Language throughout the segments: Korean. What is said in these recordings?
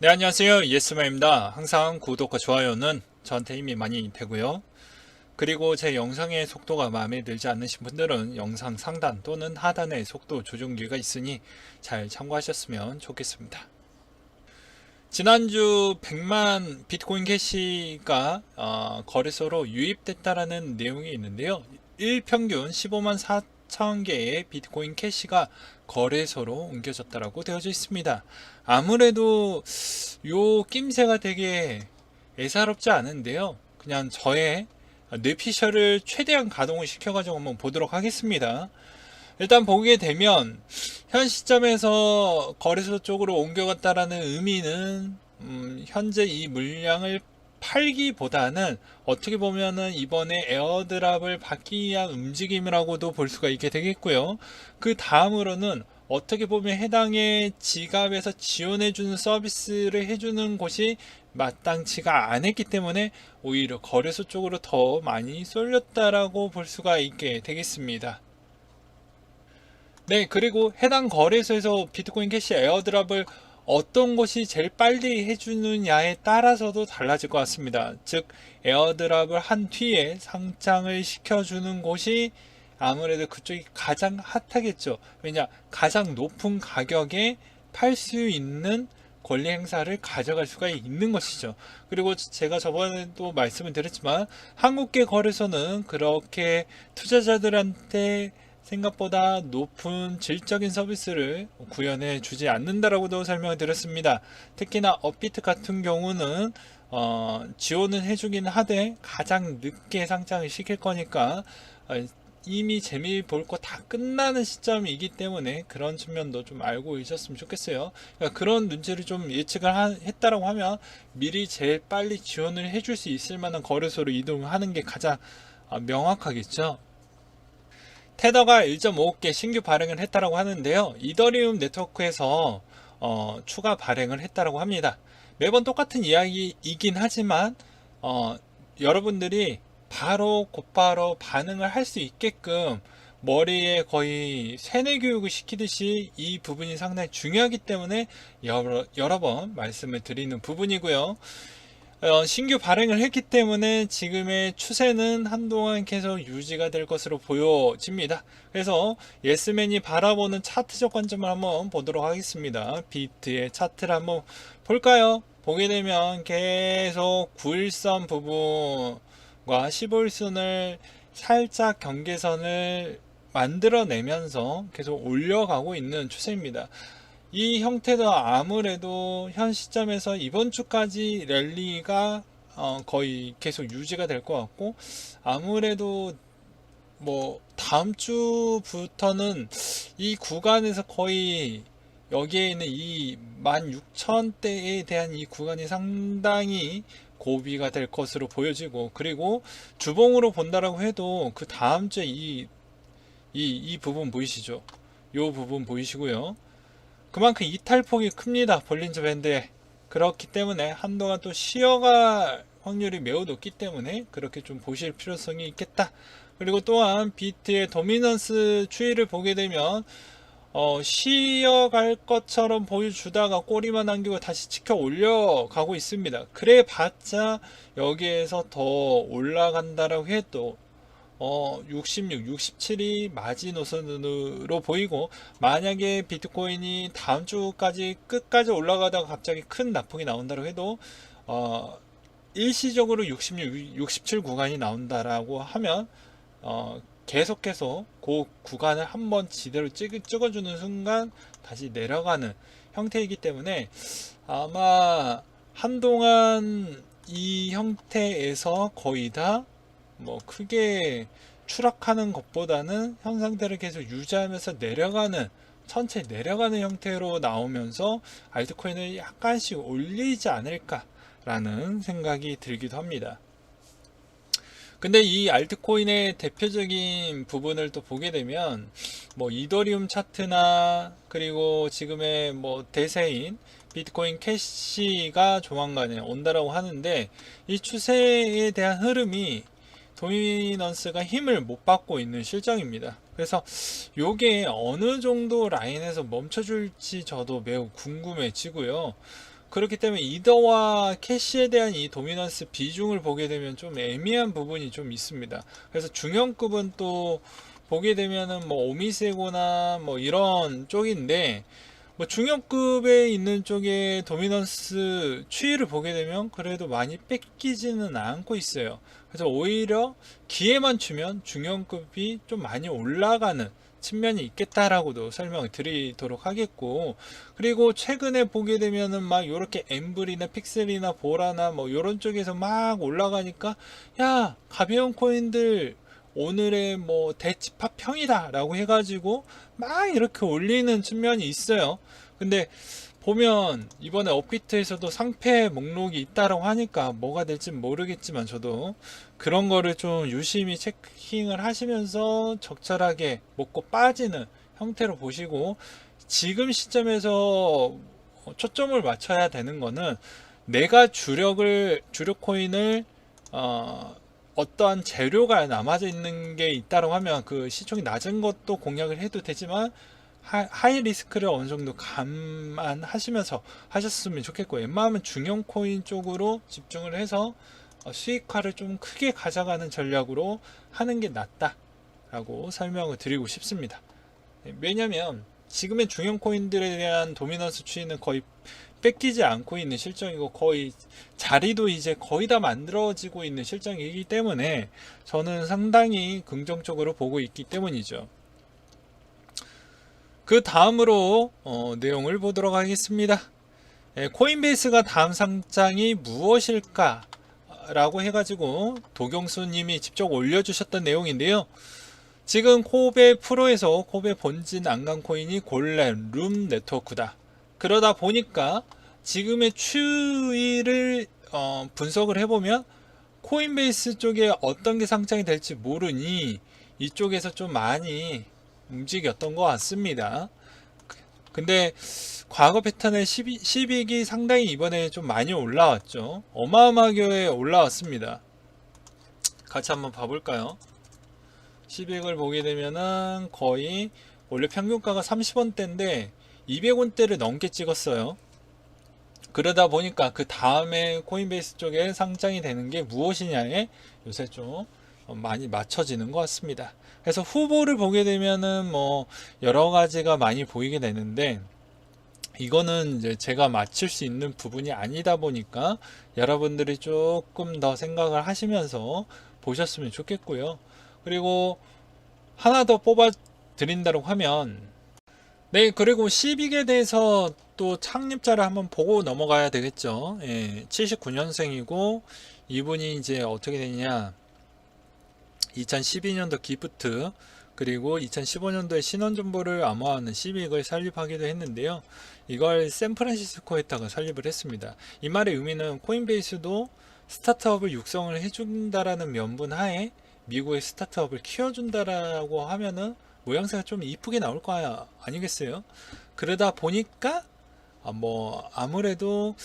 네, 안녕하세요. 예스마입니다. 항상 구독과 좋아요는 저한테 힘이 많이 되고요. 그리고 제 영상의 속도가 마음에 들지 않으신 분들은 영상 상단 또는 하단에 속도 조정기가 있으니 잘 참고하셨으면 좋겠습니다. 지난주 100만 비트코인 캐시가 거래소로 유입됐다라는 내용이 있는데요. 일평균 15만 4천 개의 비트코인 캐시가 거래소로 옮겨졌다라고 되어져 있습니다. 아무래도 요 낌새가 되게 애사롭지 않은데요. 그냥 저의 뇌피셜을 최대한 가동을 시켜가지고 한번 보도록 하겠습니다. 일단 보게 되면 현 시점에서 거래소 쪽으로 옮겨갔다라는 의미는 현재 이 물량을 팔기보다는 어떻게 보면은 이번에 에어드랍을 받기 위한 움직임이라고도 볼 수가 있게 되겠고요. 그 다음으로는 어떻게 보면 해당의 지갑에서 지원해주는 서비스를 해주는 곳이 마땅치가 않았기 때문에 오히려 거래소 쪽으로 더 많이 쏠렸다라고 볼 수가 있게 되겠습니다. 네, 그리고 해당 거래소에서 비트코인 캐시 에어드랍을 어떤 것이 제일 빨리 해주느냐에 따라서도 달라질 것 같습니다. 즉, 에어드랍을 한 뒤에 상장을 시켜주는 곳이 아무래도 그쪽이 가장 핫하겠죠. 왜냐, 가장 높은 가격에 팔 수 있는 권리 행사를 가져갈 수가 있는 것이죠. 그리고 제가 저번에도 말씀을 드렸지만 한국계 거래소는 그렇게 투자자들한테 생각보다 높은 질적인 서비스를 구현해 주지 않는다라고도 설명을 드렸습니다. 특히나 업비트 같은 경우는 지원은 해주긴 하되 가장 늦게 상장을 시킬 거니까 이미 재미 볼 거 다 끝나는 시점이기 때문에 그런 측면도 좀 알고 있었으면 좋겠어요. 그러니까 그런 눈치를 좀 예측을 했다라고 하면 미리 제일 빨리 지원을 해줄 수 있을 만한 거래소로 이동하는 게 가장 명확하겠죠. 테더가 1.5개 신규 발행을 했다라고 하는데요. 이더리움 네트워크에서 추가 발행을 했다라고 합니다. 매번 똑같은 이야기이긴 하지만 여러분들이 바로 곧바로 반응을 할 수 있게끔 머리에 거의 세뇌 교육을 시키듯이 이 부분이 상당히 중요하기 때문에 여러 번 말씀을 드리는 부분이고요. 신규 발행을 했기 때문에 지금의 추세는 한동안 계속 유지가 될 것으로 보여집니다. 그래서 예스맨이 바라보는 차트적 관점을 한번 보도록 하겠습니다. 비트의 차트를 한번 볼까요? 보게 되면 계속 9일선 부분과 15일선을 살짝 경계선을 만들어내면서 계속 올려가고 있는 추세입니다. 이 형태도 아무래도 현 시점에서 이번 주까지 랠리가 거의 계속 유지가 될 것 같고, 아무래도 뭐 다음 주부터는 이 구간에서 거의 여기에 있는 이 16,000대에 대한 이 구간이 상당히 고비가 될 것으로 보여지고, 그리고 주봉으로 본다라고 해도 그 다음 주에 이 부분 보이시죠? 이 부분 보이시고요. 그만큼 이탈폭이 큽니다. 볼린저 밴드에. 그렇기 때문에 한동안 또 쉬어갈 확률이 매우 높기 때문에 그렇게 좀 보실 필요성이 있겠다. 그리고 또한 비트의 도미넌스 추이를 보게 되면 쉬어갈 것처럼 보여주다가 꼬리만 남기고 다시 치켜 올려가고 있습니다. 그래 봤자 여기에서 더 올라간다라고 해도 66, 67이 마지노선으로 보이고, 만약에 비트코인이 다음 주까지 끝까지 올라가다가 갑자기 큰 낙폭이 나온다고 해도 일시적으로 66, 67 구간이 나온다라고 하면 계속해서 그 구간을 한번 지대로 찍어주는 순간 다시 내려가는 형태이기 때문에 아마 한동안 이 형태에서 거의 다 뭐 크게 추락하는 것보다는 현 상태를 계속 유지하면서 내려가는, 천천히 내려가는 형태로 나오면서 알트코인을 약간씩 올리지 않을까라는 생각이 들기도 합니다. 근데 이 알트코인의 대표적인 부분을 또 보게 되면 뭐 이더리움 차트나 그리고 지금의 뭐 대세인 비트코인 캐시가 조만간에 온다라고 하는데, 이 추세에 대한 흐름이 도미넌스가 힘을 못 받고 있는 실정입니다. 그래서 요게 어느 정도 라인에서 멈춰줄지 저도 매우 궁금해지고요. 그렇기 때문에 이더와 캐시에 대한 이 도미넌스 비중을 보게 되면 좀 애매한 부분이 좀 있습니다. 그래서 중형급은 또 보게 되면은 뭐 오미세고나 뭐 이런 쪽인데, 뭐 중형급에 있는 쪽에 도미넌스 추이를 보게 되면 그래도 많이 뺏기지는 않고 있어요. 그래서 오히려 기회만 주면 중형급이 좀 많이 올라가는 측면이 있겠다라고도 설명을 드리도록 하겠고, 그리고 최근에 보게 되면은 막 요렇게 엠블이나 픽셀이나 보라나 뭐 요런 쪽에서 막 올라가니까, 야 가벼운 코인들 오늘의 뭐 대집합평이다 라고 해가지고 막 이렇게 올리는 측면이 있어요. 근데 보면 이번에 업비트에서도 상패 목록이 있다라고 하니까 뭐가 될지 모르겠지만, 저도 그런 거를 좀 유심히 체킹을 하시면서 적절하게 먹고 빠지는 형태로 보시고, 지금 시점에서 초점을 맞춰야 되는 거는, 내가 주력 코인을 어떠한 재료가 남아져 있는 게 있다고 하면 그 시총이 낮은 것도 공략을 해도 되지만, 하이 리스크를 어느 정도 감안하시면서 하셨으면 좋겠고, 웬만하면 중형 코인 쪽으로 집중을 해서 수익화를 좀 크게 가져가는 전략으로 하는 게 낫다라고 설명을 드리고 싶습니다. 왜냐면 지금의 중형 코인들에 대한 도미넌스 추이는 거의 뺏기지 않고 있는 실정이고, 거의 자리도 이제 거의 다 만들어지고 있는 실정이기 때문에 저는 상당히 긍정적으로 보고 있기 때문이죠. 그 다음으로 내용을 보도록 하겠습니다. 코인베이스가 다음 상장이 무엇일까 라고 해가지고 도경수 님이 직접 올려주셨던 내용인데요. 지금 코베 프로에서 코베 본진 안강 코인이 골렘 룸 네트워크다. 그러다 보니까 지금의 추이를 분석을 해보면 코인베이스 쪽에 어떤 게 상장이 될지 모르니 이쪽에서 좀 많이 움직였던 것 같습니다. 근데 과거 패턴의 12기 상당히 이번에 좀 많이 올라왔죠. 어마어마하게 올라왔습니다. 같이 한번 봐볼까요? 12을 보게 되면은 거의 원래 평균가가 30원대인데 200원대를 넘게 찍었어요. 그러다 보니까 그 다음에 코인베이스 쪽에 상장이 되는 게 무엇이냐에 요새 좀 많이 맞춰지는 것 같습니다. 그래서 후보를 보게 되면은 뭐 여러 가지가 많이 보이게 되는데, 이거는 이제 제가 맞출 수 있는 부분이 아니다 보니까 여러분들이 조금 더 생각을 하시면서 보셨으면 좋겠고요. 그리고 하나 더 뽑아 드린다고 하면, 네, 그리고 시빅에 대해서 또 창립자를 한번 보고 넘어가야 되겠죠. 예, 79년생이고 이분이 이제 어떻게 되냐, 2012년도 기프트 그리고 2015년도에 신원정보를 암호화하는 시빅을 설립하기도 했는데요. 이걸 샌프란시스코에다가 설립을 했습니다. 이 말의 의미는 코인베이스도 스타트업을 육성을 해준다라는 면분 하에 미국의 스타트업을 키워준다라고 하면은 모양새가 좀 이쁘게 나올 거 아니겠어요? 그러다 보니까 뭐 아무래도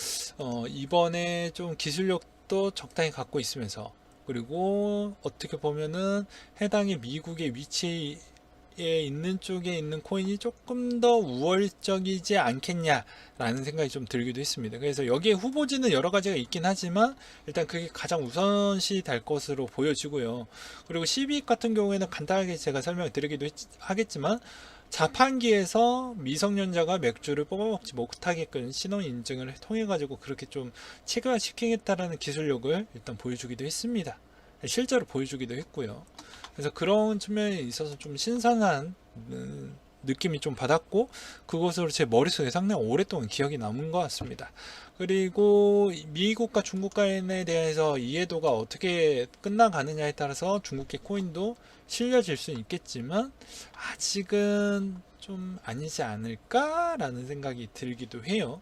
이번에 좀 기술력도 적당히 갖고 있으면서, 그리고 어떻게 보면은 해당의 미국의 위치에 있는 쪽에 있는 코인이 조금 더 우월적이지 않겠냐라는 생각이 좀 들기도 했습니다. 그래서 여기에 후보지는 여러 가지가 있긴 하지만 일단 그게 가장 우선시 될 것으로 보여지고요. 그리고 시빅 같은 경우에는 간단하게 제가 설명을 드리기도 하겠지만, 자판기에서 미성년자가 맥주를 뽑아먹지 못하게끔 신원 인증을 통해 가지고 그렇게 좀 체계화시키겠다라는 기술력을 일단 보여주기도 했습니다. 실제로 보여주기도 했고요. 그래서 그런 측면에 있어서 좀 신선한 느낌이 좀 받았고, 그것으로 제 머릿속에 상당히 오랫동안 기억이 남은 것 같습니다. 그리고 미국과 중국간에 대해서 이해도가 어떻게 끝나가느냐에 따라서 중국계 코인도 실려질 수는 있겠지만 아직은 좀 아니지 않을까라는 생각이 들기도 해요.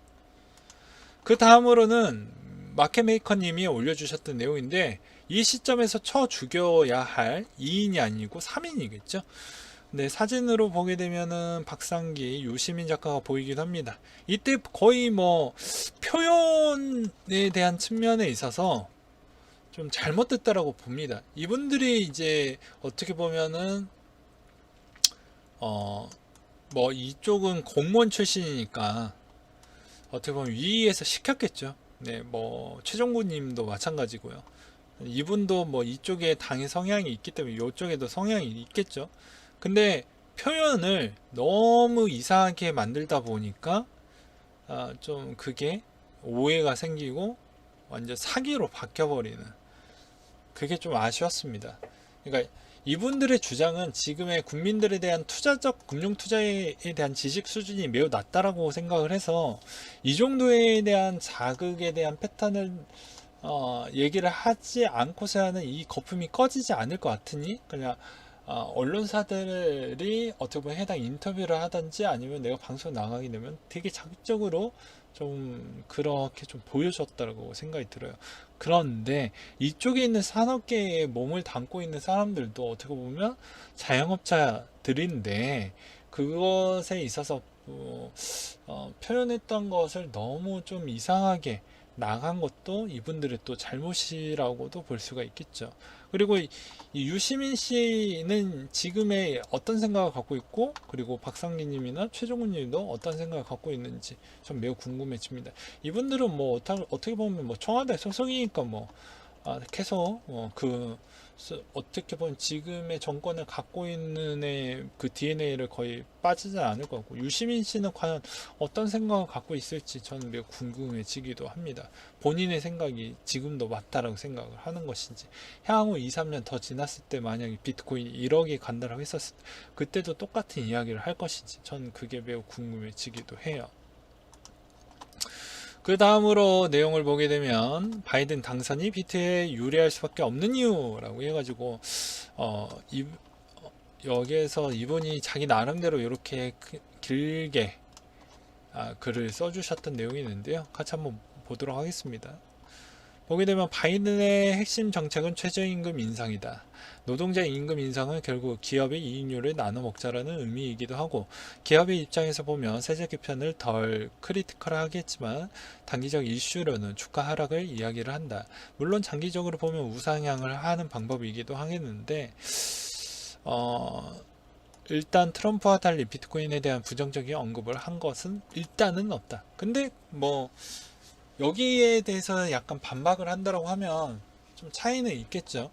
그 다음으로는 마켓메이커님이 올려주셨던 내용인데, 이 시점에서 쳐 죽여야 할 2인이 아니고 3인이겠죠. 네, 사진으로 보게 되면은 박상기, 유시민 작가가 보이기도 합니다. 이때 거의 뭐 표현에 대한 측면에 있어서 좀 잘못됐다라고 봅니다. 이분들이 이제 어떻게 보면은 뭐 이쪽은 공무원 출신이니까 어떻게 보면 위에서 시켰겠죠. 네, 뭐 최종구님도 마찬가지고요. 이분도 뭐 이쪽에 당의 성향이 있기 때문에 이쪽에도 성향이 있겠죠. 근데 표현을 너무 이상하게 만들다 보니까 좀 그게 오해가 생기고 완전 사기로 바뀌어버리는, 그게 좀 아쉬웠습니다. 그러니까 이분들의 주장은 지금의 국민들에 대한 투자적 금융 투자에 대한 지식 수준이 매우 낮다라고 생각을 해서 이 정도에 대한 자극에 대한 패턴을 얘기를 하지 않고서야는 이 거품이 꺼지지 않을 것 같으니, 그냥 언론사들이 어떻게 보면 해당 인터뷰를 하든지 아니면 내가 방송 나가게 되면 되게 자극적으로 좀 그렇게 좀 보여줬다고 생각이 들어요. 그런데 이쪽에 있는 산업계에 몸을 담고 있는 사람들도 어떻게 보면 자영업자들인데, 그것에 있어서 표현했던 것을 너무 좀 이상하게 나간 것도 이분들의 또 잘못이라고도 볼 수가 있겠죠. 그리고 이 유시민 씨는 지금의 어떤 생각을 갖고 있고, 그리고 박상기 님이나 최종훈 님도 어떤 생각을 갖고 있는지 좀 매우 궁금해집니다. 이분들은 뭐 어떻게 보면 뭐 청와대 소속이니까 뭐 계속 어떻게 보면 지금의 정권을 갖고 있는 그 DNA를 거의 빠지지 않을 것 같고, 유시민 씨는 과연 어떤 생각을 갖고 있을지 저는 매우 궁금해지기도 합니다. 본인의 생각이 지금도 맞다라고 생각을 하는 것인지, 향후 2, 3년 더 지났을 때 만약에 비트코인이 1억이 간다라고 했었을 때 그때도 똑같은 이야기를 할 것인지 저는 그게 매우 궁금해지기도 해요. 그 다음으로 내용을 보게 되면 바이든 당선이 비트에 유리할 수밖에 없는 이유라고 해가지고 여기에서 이분이 자기 나름대로 이렇게 길게 글을 써주셨던 내용이 있는데요. 같이 한번 보도록 하겠습니다. 보게 되면 바이든의 핵심 정책은 최저임금 인상이다. 노동자 임금 인상은 결국 기업의 이익률을 나눠 먹자라는 의미이기도 하고, 기업의 입장에서 보면 세제 개편을 덜 크리티컬하겠지만 단기적 이슈로는 주가 하락을 이야기를 한다. 물론 장기적으로 보면 우상향을 하는 방법이기도 하겠는데, 일단 트럼프와 달리 비트코인에 대한 부정적인 언급을 한 것은 일단은 없다. 근데 뭐 여기에 대해서 약간 반박을 한다고 하면 좀 차이는 있겠죠.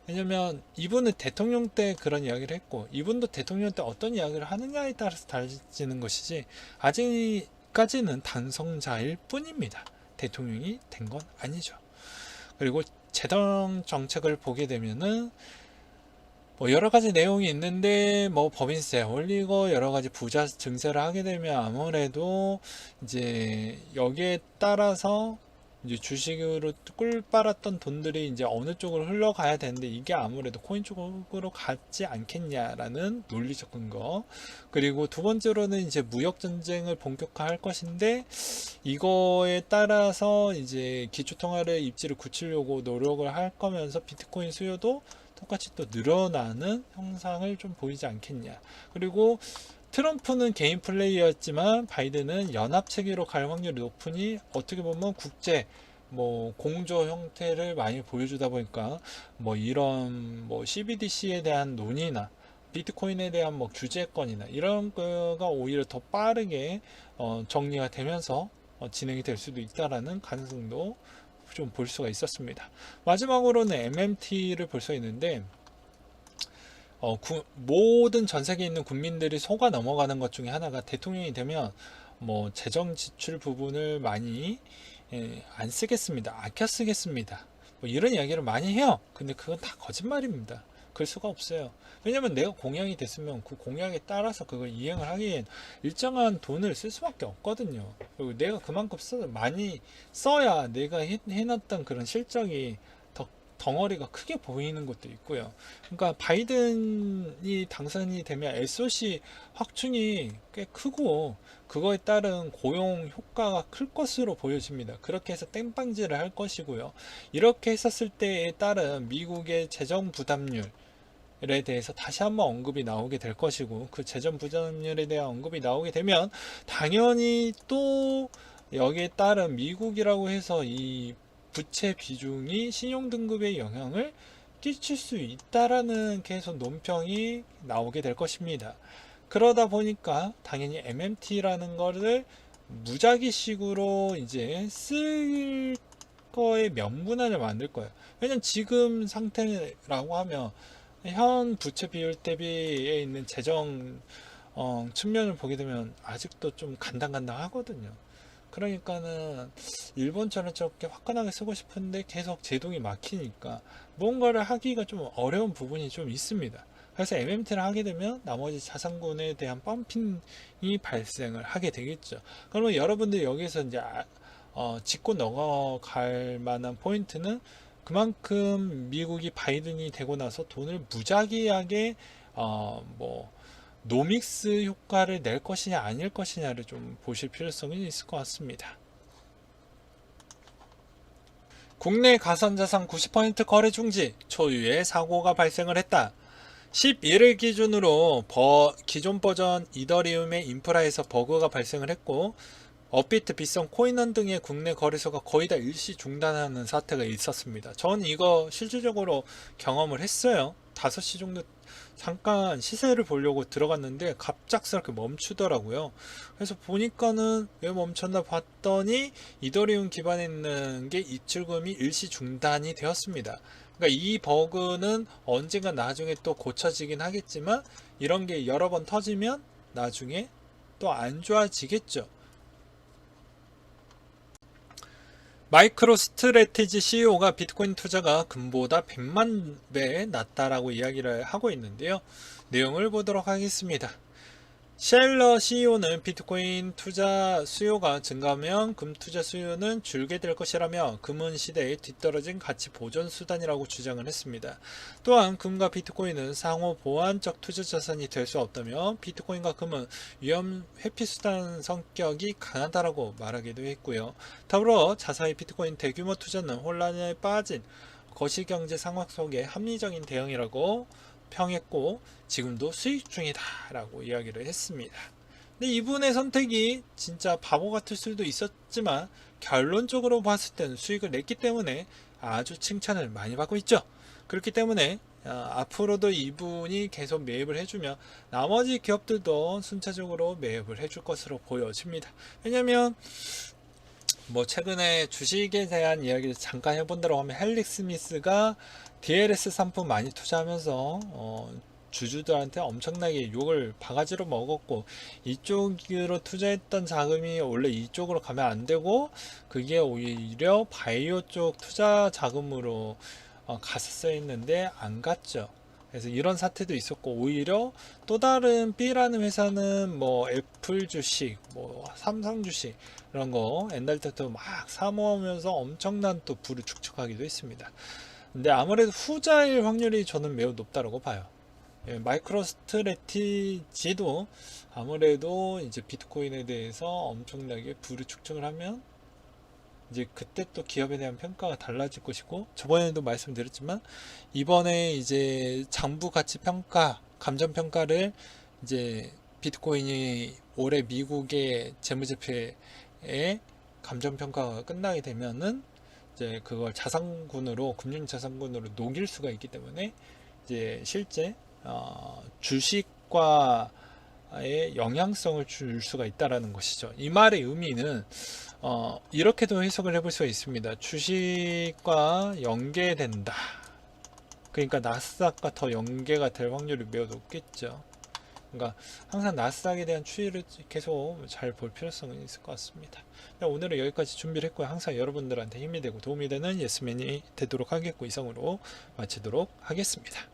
왜냐면 이분은 대통령 때 그런 이야기를 했고, 이분도 대통령 때 어떤 이야기를 하느냐에 따라서 달라지는 것이지, 아직까지는 당선자일 뿐입니다. 대통령이 된 건 아니죠. 그리고 재정 정책을 보게 되면은 뭐 여러 가지 내용이 있는데, 뭐 법인세 올리고 여러 가지 부자 증세를 하게 되면 아무래도 이제 여기에 따라서 이제 주식으로 꿀 빨았던 돈들이 이제 어느 쪽으로 흘러가야 되는데, 이게 아무래도 코인 쪽으로 갔지 않겠냐라는 논리적 근거. 그리고 두 번째로는 이제 무역 전쟁을 본격화할 것인데, 이거에 따라서 이제 기초통화를 입지를 굳히려고 노력을 할 거면서 비트코인 수요도 똑같이 또 늘어나는 형상을 좀 보이지 않겠냐. 그리고 트럼프는 개인 플레이였지만 바이든은 연합 체계로 갈 확률이 높으니, 어떻게 보면 국제 뭐 공조 형태를 많이 보여주다 보니까 뭐 이런 뭐 CBDC에 대한 논의나 비트코인에 대한 뭐 규제권이나 이런 거가 오히려 더 빠르게 정리가 되면서 진행이 될 수도 있다라는 가능성도 좀 볼 수가 있었습니다. 마지막으로는 MMT를 볼 수 있는데, 모든 전 세계에 있는 국민들이 속아 넘어가는 것 중에 하나가, 대통령이 되면 뭐 재정 지출 부분을 많이 안 쓰겠습니다, 아껴 쓰겠습니다, 뭐 이런 이야기를 많이 해요. 근데 그건 다 거짓말입니다. 그럴 수가 없어요. 왜냐면 내가 공약이 됐으면 그 공약에 따라서 그걸 이행을 하기엔 일정한 돈을 쓸 수밖에 없거든요. 그리고 내가 그만큼 많이 써야 내가 해놨던 그런 실적이 더 덩어리가 크게 보이는 것도 있고요. 그러니까 바이든이 당선이 되면 SOC 확충이 꽤 크고, 그거에 따른 고용 효과가 클 것으로 보여집니다. 그렇게 해서 땡방지를 할 것이고요. 이렇게 했었을 때에 따른 미국의 재정 부담률 에 대해서 다시 한번 언급이 나오게 될 것이고, 그 재정 부담률에 대한 언급이 나오게 되면 당연히 또 여기에 따른 미국이라고 해서 이 부채 비중이 신용등급에 영향을 끼칠 수 있다라는 계속 논평이 나오게 될 것입니다. 그러다 보니까 당연히 MMT라는 거를 무작위식으로 이제 쓸 거의 명분안을 만들 거예요. 왜냐면 지금 상태라고 하면 현 부채 비율 대비에 있는 재정 측면을 보게 되면 아직도 좀 간당간당하거든요. 그러니까는 일본처럼 저렇게 화끈하게 쓰고 싶은데 계속 제동이 막히니까 뭔가를 하기가 좀 어려운 부분이 좀 있습니다. 그래서 MMT를 하게 되면 나머지 자산군에 대한 펌핑이 발생을 하게 되겠죠. 그러면 여러분들 여기서 이제 짚고 넘어갈 만한 포인트는 그만큼 미국이 바이든이 되고 나서 돈을 무작위하게 뭐 노믹스 효과를 낼 것이냐 아닐 것이냐를 좀 보실 필요성이 있을 것 같습니다. 국내 가상자산 90% 거래 중지, 초유의 사고가 발생을 했다. 11일 기준으로 기존 버전 이더리움의 인프라에서 버그가 발생을 했고, 업비트, 비썸, 코인원 등의 국내 거래소가 거의 다 일시 중단하는 사태가 있었습니다. 전 이거 실질적으로 경험을 했어요. 5시 정도 잠깐 시세를 보려고 들어갔는데 갑작스럽게 멈추더라고요. 그래서 보니까는 왜 멈췄나 봤더니 이더리움 기반에 있는 게 입출금이 일시 중단이 되었습니다. 그러니까 이 버그는 언젠가 나중에 또 고쳐지긴 하겠지만 이런 게 여러 번 터지면 나중에 또 안 좋아지겠죠. 마이크로 스트래티지 CEO가 비트코인 투자가 금보다 100만 배 낮다라고 이야기를 하고 있는데요. 내용을 보도록 하겠습니다. 셸러 CEO는 비트코인 투자 수요가 증가하면 금 투자 수요는 줄게 될 것이라며 금은 시대에 뒤떨어진 가치 보존 수단이라고 주장을 했습니다. 또한 금과 비트코인은 상호 보완적 투자 자산이 될 수 없다며 비트코인과 금은 위험 회피 수단 성격이 강하다라고 말하기도 했고요. 더불어 자사의 비트코인 대규모 투자는 혼란에 빠진 거시경제 상황 속의 합리적인 대응이라고 평했고 지금도 수익 중이다 라고 이야기를 했습니다. 근데 이분의 선택이 진짜 바보 같을 수도 있었지만 결론적으로 봤을 때는 수익을 냈기 때문에 아주 칭찬을 많이 받고 있죠. 그렇기 때문에 앞으로도 이분이 계속 매입을 해주면 나머지 기업들도 순차적으로 매입을 해줄 것으로 보여집니다. 왜냐면 뭐 최근에 주식에 대한 이야기를 잠깐 해본다고 하면 헬릭 스미스가 DLS 상품 많이 투자하면서 주주들한테 엄청나게 욕을 바가지로 먹었고 이쪽으로 투자했던 자금이 원래 이쪽으로 가면 안 되고 그게 오히려 바이오 쪽 투자 자금으로 갔었어야 했는데 안 갔죠. 그래서 이런 사태도 있었고 오히려 또 다른 B라는 회사는 뭐 애플 주식, 뭐 삼성 주식 이런 거 옛날 때부터 막 사모하면서 엄청난 또 부를 축적하기도 했습니다. 근데 아무래도 후자일 확률이 저는 매우 높다고 봐요. 예, 마이크로 스트래티지도 아무래도 이제 비트코인에 대해서 엄청나게 부를 축적을 하면 이제 그때 또 기업에 대한 평가가 달라질 것이고 저번에도 말씀드렸지만 이번에 이제 장부 가치 평가, 감정 평가를 이제 비트코인이 올해 미국의 재무제표의 감정 평가가 끝나게 되면은 이제 그걸 자산군으로 금융 자산군으로 녹일 수가 있기 때문에 이제 실제 주식과의 영향성을 줄 수가 있다라는 것이죠. 이 말의 의미는 이렇게도 해석을 해볼 수가 있습니다. 주식과 연계된다. 그러니까 나스닥과 더 연계가 될 확률이 매우 높겠죠. 그러니까 항상 나스닥에 대한 추이를 계속 잘 볼 필요성은 있을 것 같습니다. 오늘은 여기까지 준비를 했고요. 항상 여러분들한테 힘이 되고 도움이 되는 예스맨이 되도록 하겠고 이상으로 마치도록 하겠습니다.